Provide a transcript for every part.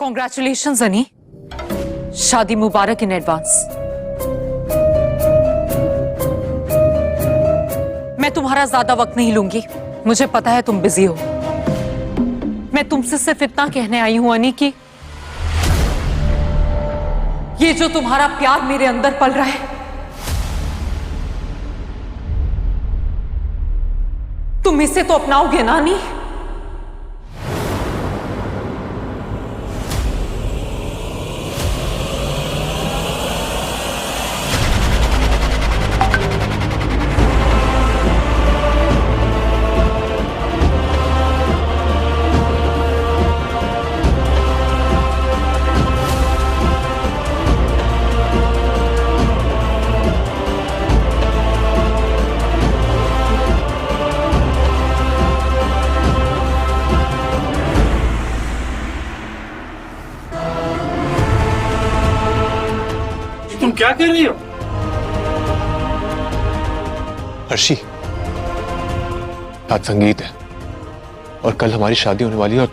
Congratulations अनी, शादी मुबारक in advance. मैं तुम्हारा ज्यादा वक्त नहीं लूंगी, मुझे पता है तुम बिजी हो। मैं तुमसे सिर्फ इतना कहने आई हूं अनी कि ये जो तुम्हारा प्यार मेरे अंदर पल रहा है, तुम इसे तो अपनाओगे ना अनी? तुम क्या कर रही हो? अर्शी, आज संगीत है और कल हमारी शादी होने वाली है, और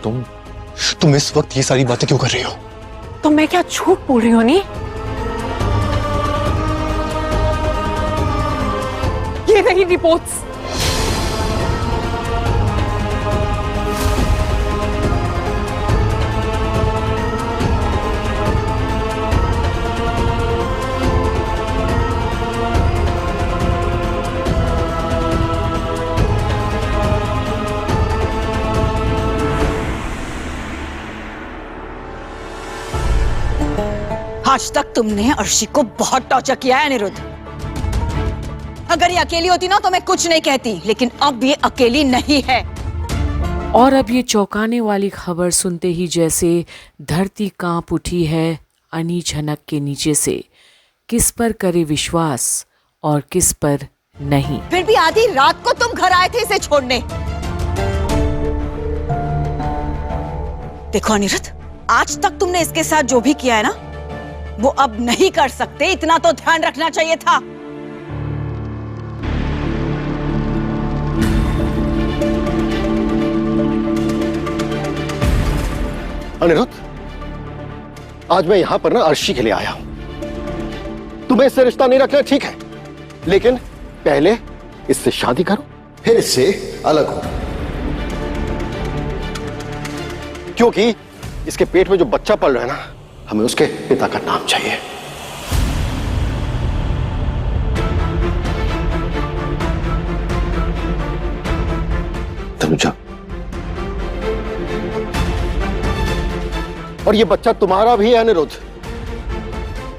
तुम इस वक्त ये सारी बातें क्यों कर रही हो? तो मैं क्या झूठ बोल रही हूं नी? ये रही रिपोर्ट्स। आज तक तुमने अर्शी को बहुत टॉर्चर किया है अनिरुद्ध। अगर ये अकेली होती ना तो मैं कुछ नहीं कहती, लेकिन अब ये अकेली नहीं है। और अब ये चौंकाने वाली खबर सुनते ही जैसे धरती कांप उठी है अनी झनक के नीचे से। किस पर करे विश्वास और किस पर नहीं। फिर भी आधी रात को तुम घर आए थे इसे छोड़ने। देखो अनिरुद्ध, आज तक तुमने इसके साथ जो भी किया है ना, वो अब नहीं कर सकते, इतना तो ध्यान रखना चाहिए था। अनिरुद्ध, आज मैं यहां पर ना अर्शी के लिए आया हूं। तुम्हें इससे रिश्ता नहीं रखना ठीक है, लेकिन पहले इससे शादी करो, फिर इससे अलग हो। क्योंकि इसके पेट में जो बच्चा पल रहा है ना, हमें उसके पिता का नाम चाहिए। तनुजा, और ये बच्चा तुम्हारा भी है अनिरुद्ध।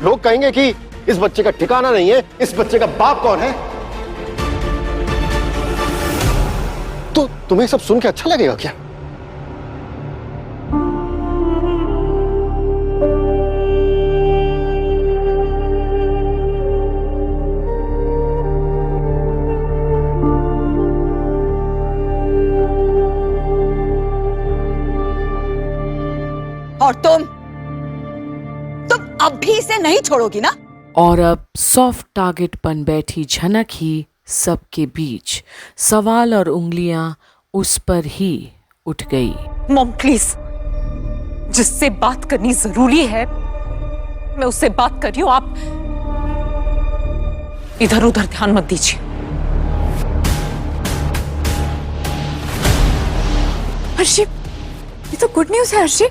लोग कहेंगे कि इस बच्चे का ठिकाना नहीं है, इस बच्चे का बाप कौन है? तो तुम्हें सब सुन के अच्छा लगेगा क्या? और तुम अब भी इसे नहीं छोड़ोगी ना? और अब सॉफ्ट टारगेट बन बैठी झनक ही सबके बीच। सवाल और उंगलियां उस पर ही उठ गई। मॉम प्लीज, जिससे बात करनी जरूरी है मैं उससे बात कर रही हूं, आप इधर उधर ध्यान मत दीजिए। अर्शी, ये तो गुड न्यूज है अर्शी।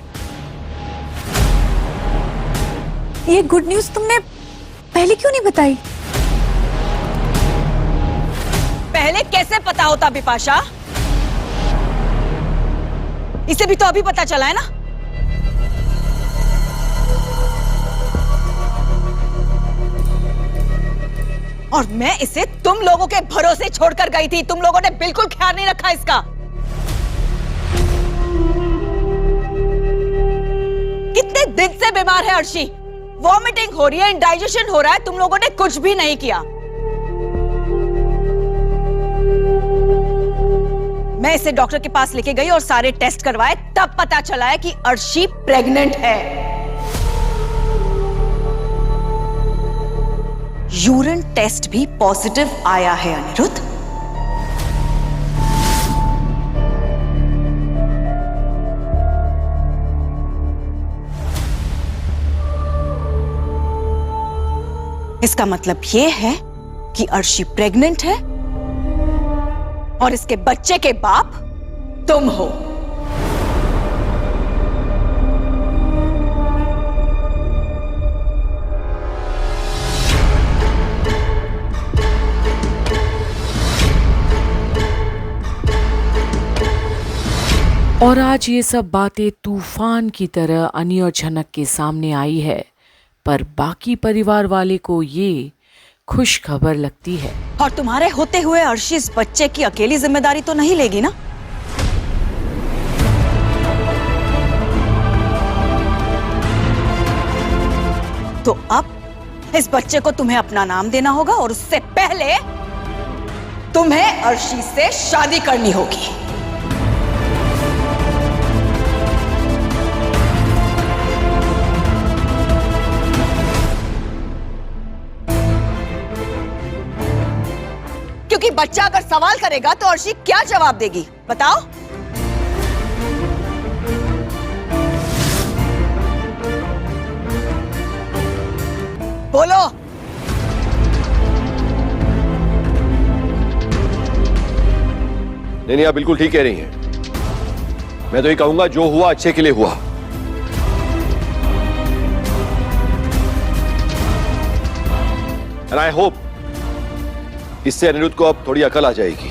ये गुड न्यूज तुमने पहले क्यों नहीं बताई? पहले कैसे पता होता बिपाशा? इसे भी तो अभी पता चला है ना। और मैं इसे तुम लोगों के भरोसे छोड़कर गई थी। तुम लोगों ने बिल्कुल ख्याल नहीं रखा इसका। कितने दिन से बीमार है अर्शी, वॉमिटिंग हो रही है, इंडाइजेशन हो रहा है, तुम लोगों ने कुछ भी नहीं किया। मैं इसे डॉक्टर के पास लेके गई और सारे टेस्ट करवाए, तब पता चला है कि अर्शी प्रेग्नेंट है। यूरिन टेस्ट भी पॉजिटिव आया है अनिरुद्ध। इसका मतलब ये है कि अर्शी प्रेग्नेंट है और इसके बच्चे के बाप तुम हो। और आज ये सब बातें तूफान की तरह अनी और झनक के सामने आई है, पर बाकी परिवार वाले को ये खुश खबर लगती है। और तुम्हारे होते हुए अर्शी इस बच्चे की अकेली जिम्मेदारी तो नहीं लेगी ना? तो अब इस बच्चे को तुम्हें अपना नाम देना होगा और उससे पहले तुम्हें अर्शी से शादी करनी होगी। क्योंकि बच्चा अगर सवाल करेगा तो अर्शी क्या जवाब देगी, बताओ? बोलो। नहीं, आप बिल्कुल ठीक कह रही हैं। मैं तो ये कहूंगा जो हुआ अच्छे के लिए हुआ। एंड आई होप इससे अनिरुद्ध को अब थोड़ी अकल आ जाएगी।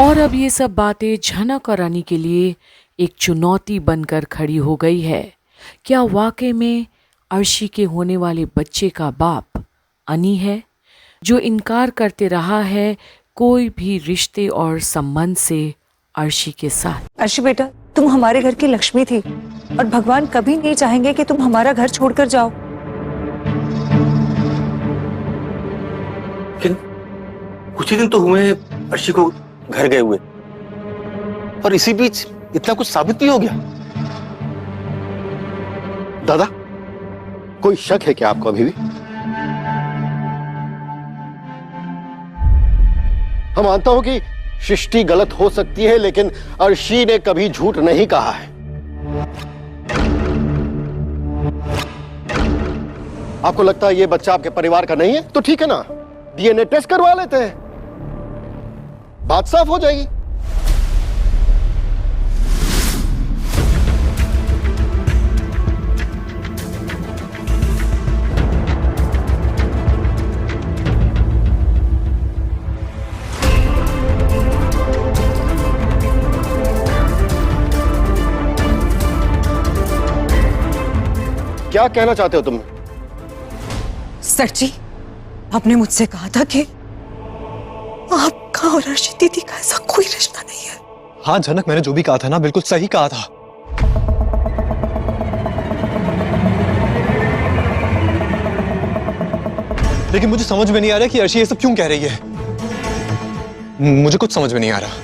और अब ये सब बातें झनक और अनी के लिए एक चुनौती बनकर खड़ी हो गई है। क्या वाकई में अर्शी के होने वाले बच्चे का बाप अनी है, जो इनकार करते रहा है कोई भी रिश्ते और संबंध से अर्शी के साथ? अर्शी बेटा, तुम हमारे घर की लक्ष्मी थी और भगवान कभी नहीं चाहेंगे कि तुम हमारा घर छोड़कर जाओ। लेकिन कुछ ही दिन तो हुए अर्शी को घर गए हुए, और इसी बीच इतना कुछ साबित भी हो गया। दादा, कोई शक है क्या आपको अभी भी? हम मानता हूं कि सृष्टि गलत हो सकती है, लेकिन अर्शी ने कभी झूठ नहीं कहा है। आपको लगता है ये बच्चा आपके परिवार का नहीं है? तो ठीक है ना, डीएनए टेस्ट करवा लेते हैं, बात साफ हो जाएगी। क्या कहना चाहते हो तुम? सर जी, आपने मुझसे कहा था कि आपका और अर्शी दीदी का ऐसा कोई रिश्ता नहीं है। हाँ झनक, मैंने जो भी कहा था ना, बिल्कुल सही कहा था। लेकिन मुझे समझ में नहीं आ रहा कि अर्शी ये सब क्यों कह रही है। मुझे कुछ समझ में नहीं आ रहा।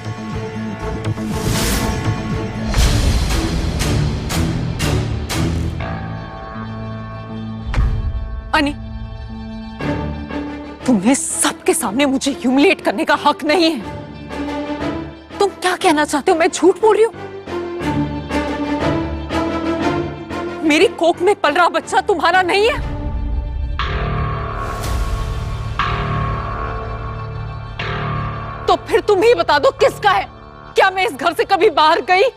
अनी, तुम्हें सबके सामने मुझे ह्यूमिलेट करने का हक नहीं है। तुम क्या कहना चाहते हो? मैं झूठ बोल रही हूं? मेरी कोख में पल रहा बच्चा तुम्हारा नहीं है? तो फिर तुम ही बता दो किसका है? क्या मैं इस घर से कभी बाहर गई?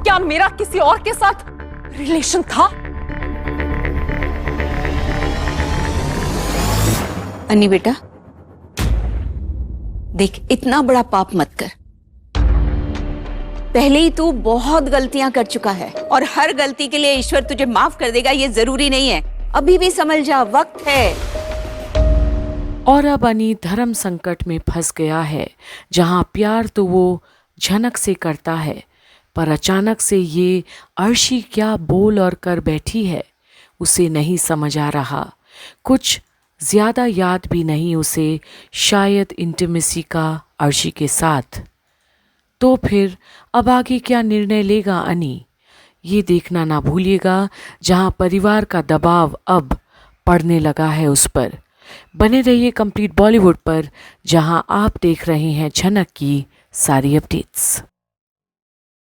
क्या मेरा किसी और के साथ रिलेशन था? अन्नी बेटा, देख, इतना बड़ा पाप मत कर। पहले ही तू बहुत गलतियां कर चुका है और हर गलती के लिए ईश्वर तुझे माफ कर देगा ये जरूरी नहीं है। अभी भी समझ जा, वक्त है। और अब अनी धर्म संकट में फंस गया है, जहां प्यार तो वो झनक से करता है, पर अचानक से ये अर्शी क्या बोल और कर बैठी है उसे नहीं समझ आ रहा। कुछ ज्यादा याद भी नहीं उसे शायद इंटीमेसी का अर्शी के साथ। तो फिर अब आगे क्या निर्णय लेगा अनी, ये देखना ना भूलिएगा, जहां परिवार का दबाव अब पड़ने लगा है उस पर। बने रहिए कंप्लीट बॉलीवुड पर, जहां आप देख रहे हैं झनक की सारी अपडेट्स।